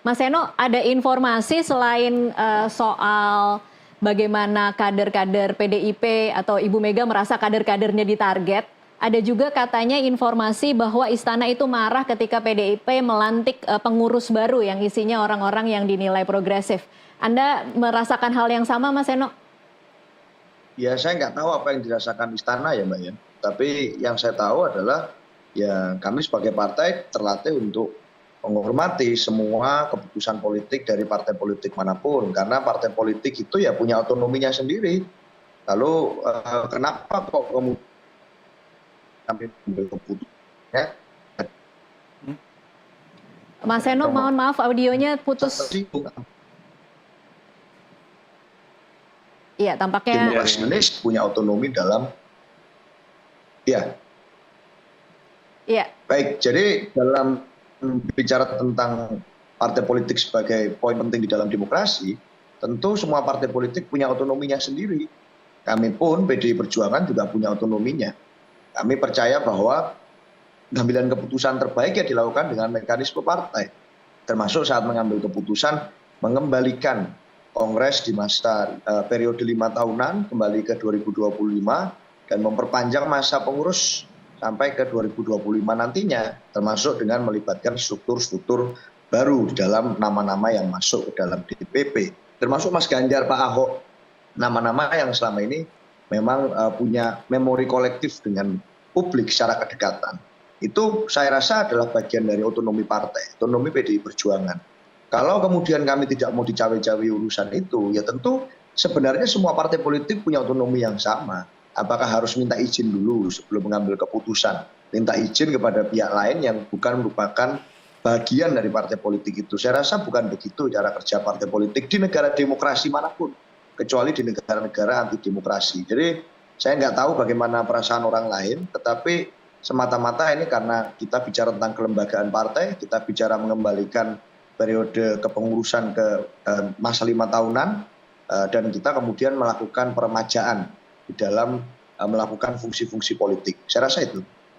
Mas Eno, ada informasi selain soal bagaimana kader-kader PDIP atau Ibu Mega merasa kader-kadernya ditarget, ada juga katanya informasi bahwa istana itu marah ketika PDIP melantik pengurus baru yang isinya orang-orang yang dinilai progresif. Anda merasakan hal yang sama, Mas Eno? Ya, saya nggak tahu apa yang dirasakan istana ya, Mbak ya. Tapi yang saya tahu adalah ya kami sebagai partai terlatih untuk menghormati semua keputusan politik dari partai politik manapun. Karena partai politik itu ya punya otonominya sendiri. Lalu kenapa kok kemudian kami mengambil keputusan? Ya, Mas Eno, mohon maaf audionya putus. Iya, tampaknya. Demokrasi Indonesia punya otonomi dalam ya. Iya. Baik, jadi dalam bicara tentang partai politik sebagai poin penting di dalam demokrasi, tentu semua partai politik punya otonominya sendiri. Kami pun PDI Perjuangan juga punya otonominya. Kami percaya bahwa pengambilan keputusan terbaik ya dilakukan dengan mekanisme partai. Termasuk saat mengambil keputusan mengembalikan Kongres di masa periode 5 tahunan kembali ke 2025 dan memperpanjang masa pengurus sampai ke 2025 nantinya, termasuk dengan melibatkan struktur-struktur baru di dalam nama-nama yang masuk ke dalam DPP. Termasuk Mas Ganjar, Pak Ahok, nama-nama yang selama ini memang punya memori kolektif dengan publik secara kedekatan. Itu saya rasa adalah bagian dari otonomi partai, otonomi PDI Perjuangan. Kalau kemudian kami tidak mau dicawe-cawe urusan itu, ya tentu sebenarnya semua partai politik punya otonomi yang sama. Apakah harus minta izin dulu sebelum mengambil keputusan? Minta izin kepada pihak lain yang bukan merupakan bagian dari partai politik itu. Saya rasa bukan begitu cara kerja partai politik di negara demokrasi manapun, kecuali di negara-negara anti demokrasi. Jadi saya nggak tahu bagaimana perasaan orang lain, tetapi semata-mata ini karena kita bicara tentang kelembagaan partai, kita bicara mengembalikan periode kepengurusan ke masa 5 tahunan, dan kita kemudian melakukan peremajaan di dalam melakukan fungsi-fungsi politik. Saya rasa itu.